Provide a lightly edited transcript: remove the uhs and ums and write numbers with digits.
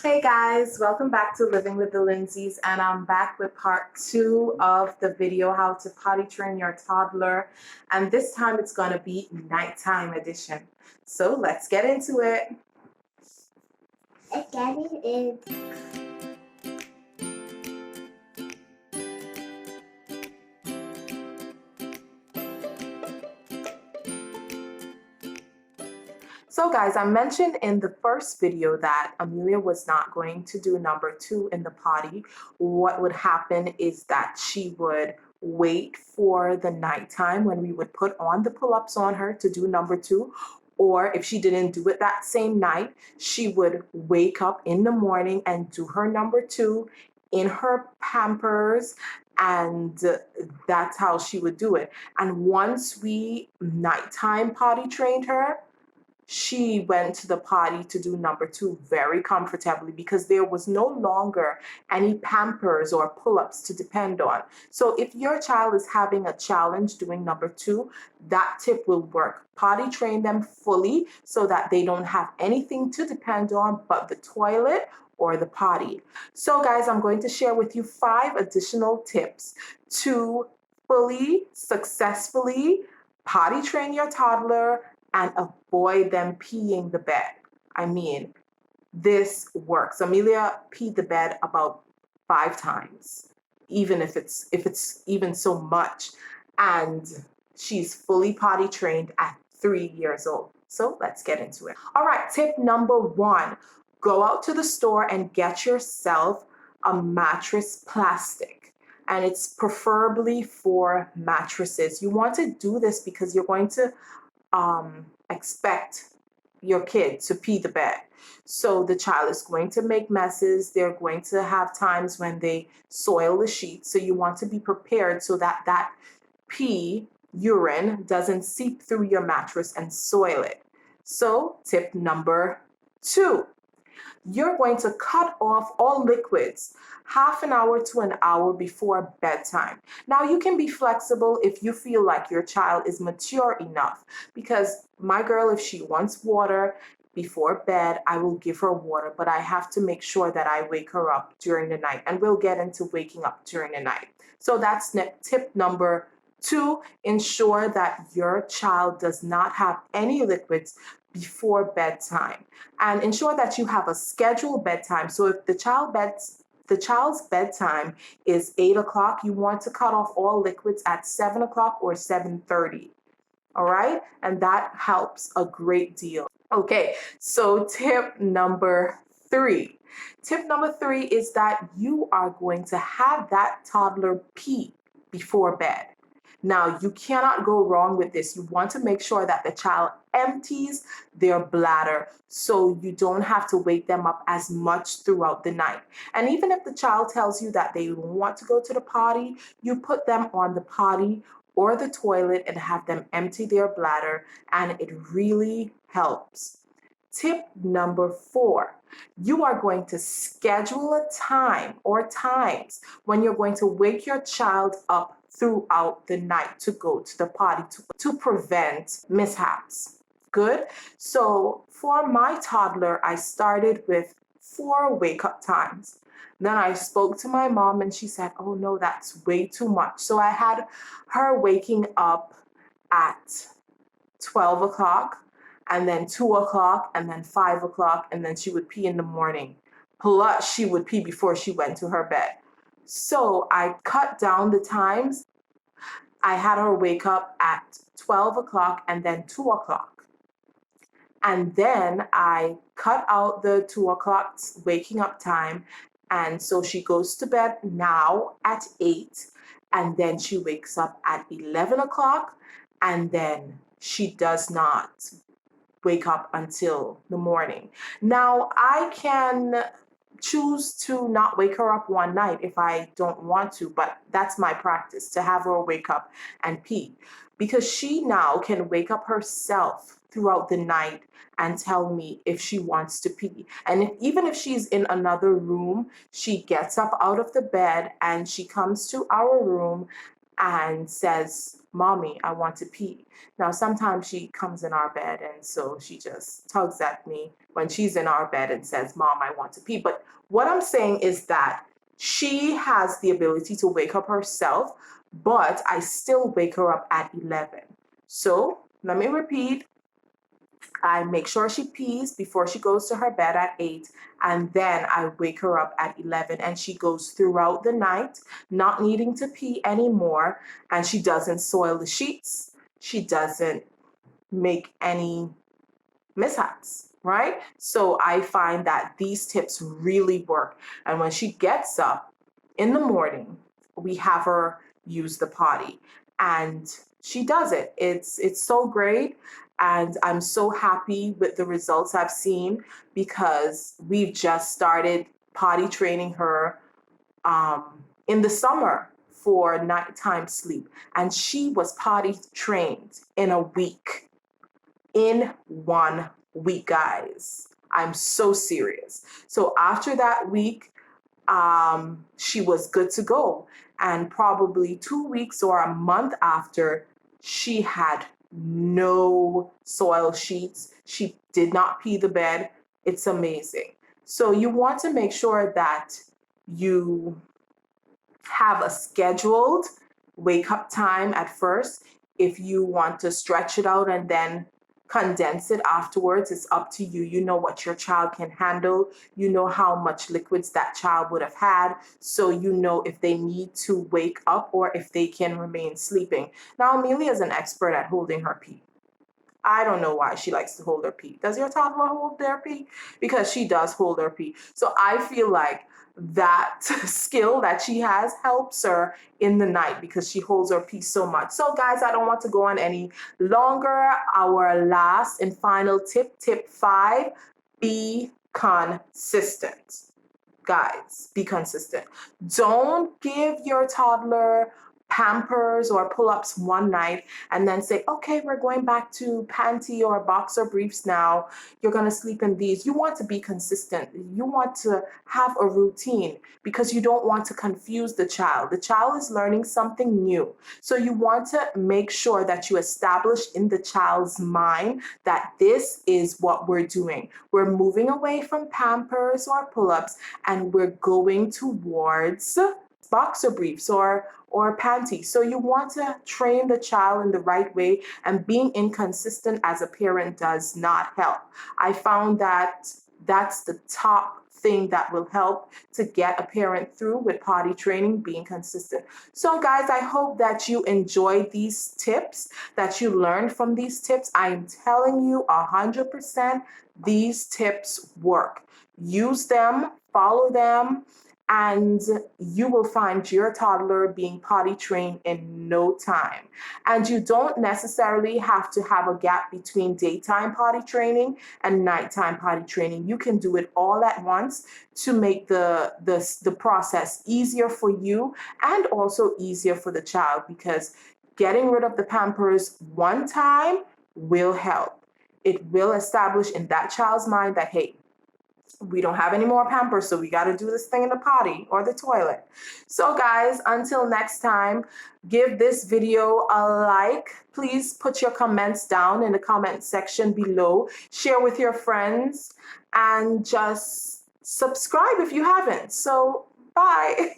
Hey guys, welcome back to Living with the Lindsays, and I'm back with part 2 of the video how to potty train your toddler, and this time it's going to be nighttime edition. So let's get into it. Let's get it. So guys, I mentioned in the first video that Amelia was not going to do number 2 in the potty. What would happen is that she would wait for the nighttime when we would put on the pull-ups on her to do number 2. Or if she didn't do it that same night, she would wake up in the morning and do her number 2 in her Pampers, and that's how she would do it. And once we nighttime potty trained her, she went to the potty to do number 2 very comfortably because there was no longer any Pampers or pull-ups to depend on. So if your child is having a challenge doing number 2, that tip will work. Potty train them fully so that they don't have anything to depend on but the toilet or the potty. So guys, I'm going to share with you 5 additional tips to fully, successfully potty train your toddler and avoid them peeing the bed. I mean, this works. Amelia peed the bed about 5 times, even if it's even so much. And she's fully potty trained at 3 years old. So let's get into it. All right, tip number 1, go out to the store and get yourself a mattress plastic. And it's preferably for mattresses. You want to do this because you're going to expect your kid to pee the bed. So the child is going to make messes. They're going to have times when they soil the sheets. So you want to be prepared so that that pee, urine, doesn't seep through your mattress and soil it. So tip number 2, you're going to cut off all liquids half an hour to an hour before bedtime. Now, you can be flexible if you feel like your child is mature enough, because my girl, if she wants water before bed, I will give her water, but I have to make sure that I wake her up during the night, and we'll get into waking up during the night. So that's tip number 2, ensure that your child does not have any liquids before bedtime, and ensure that you have a scheduled bedtime. So if the child's bedtime is 8 o'clock, you want to cut off all liquids at 7 o'clock or 7:30. All right, and that helps a great deal. Okay, so tip number 3. Tip number 3 is that you are going to have that toddler pee before bed. Now, you cannot go wrong with this. You want to make sure that the child empties their bladder so you don't have to wake them up as much throughout the night. And even if the child tells you that they want to go to the potty, you put them on the potty or the toilet and have them empty their bladder, and it really helps. Tip number 4, you are going to schedule a time or times when you're going to wake your child up throughout the night to go to the potty to prevent mishaps. Good. So for my toddler, I started with 4 wake up times. Then I spoke to my mom and she said, oh no, that's way too much. So I had her waking up at 12 o'clock, and then 2 o'clock, and then 5 o'clock, and then she would pee in the morning. Plus, she would pee before she went to her bed. So I cut down the times. I had her wake up at 12 o'clock and then 2 o'clock. And then I cut out the 2 o'clock waking up time. And so she goes to bed now at 8, and then she wakes up at 11 o'clock, and then she does not wake up until the morning. Now, I can choose to not wake her up one night if I don't want to, but that's my practice, to have her wake up and pee, because she now can wake up herself throughout the night and tell me if she wants to pee. And even if she's in another room, she gets up out of the bed and she comes to our room and says, "Mommy, I want to pee." Now, sometimes she comes in our bed, and so she just tugs at me when she's in our bed and says, "Mom, I want to pee." But what I'm saying is that she has the ability to wake up herself, but I still wake her up at 11. So let me repeat. I make sure she pees before she goes to her bed at 8, and then I wake her up at 11, and she goes throughout the night not needing to pee anymore, and she doesn't soil the sheets. She doesn't make any mishaps, right? So I find that these tips really work. And when she gets up in the morning, we have her use the potty, and she does it. It's so great. And I'm so happy with the results I've seen because we've just started potty training her in the summer for nighttime sleep. And she was potty trained in a week, in 1 week, guys. I'm so serious. So after that week, she was good to go. And probably 2 weeks or a month after, she had no soil sheets. She did not pee the bed. It's amazing. So you want to make sure that you have a scheduled wake up time at first. If you want to stretch it out and then condense it afterwards, it's up to you. You know what your child can handle. You know how much liquids that child would have had. So you know if they need to wake up or if they can remain sleeping. Now, Amelia is an expert at holding her pee. I don't know why she likes to hold her pee. Does your toddler hold their pee? Because she does hold her pee. So I feel like that skill that she has helps her in the night because she holds her pee so much. So guys, I don't want to go on any longer. Our last and final tip, tip 5, be consistent. Guys, be consistent. Don't give your toddler Pampers or pull-ups one night and then say, okay, we're going back to panty or boxer briefs now. You're going to sleep in these. You want to be consistent. You want to have a routine because you don't want to confuse the child. The child is learning something new. So you want to make sure that you establish in the child's mind that this is what we're doing. We're moving away from Pampers or pull-ups and we're going towards boxer briefs or panties. So you want to train the child in the right way, and being inconsistent as a parent does not help. I found that that's the top thing that will help to get a parent through with potty training, being consistent. So guys, I hope that you enjoyed these tips, that you learned from these tips. I'm telling you 100% these tips work. Use them, follow them, and you will find your toddler being potty trained in no time. And you don't necessarily have to have a gap between daytime potty training and nighttime potty training. You can do it all at once to make the process easier for you and also easier for the child, because getting rid of the Pampers one time will help. It will establish in that child's mind that, hey, we don't have any more Pampers, so we got to do this thing in the potty or the toilet. So guys, until next time, give this video a like. Please put your comments down in the comment section below. Share with your friends and just subscribe if you haven't. So bye.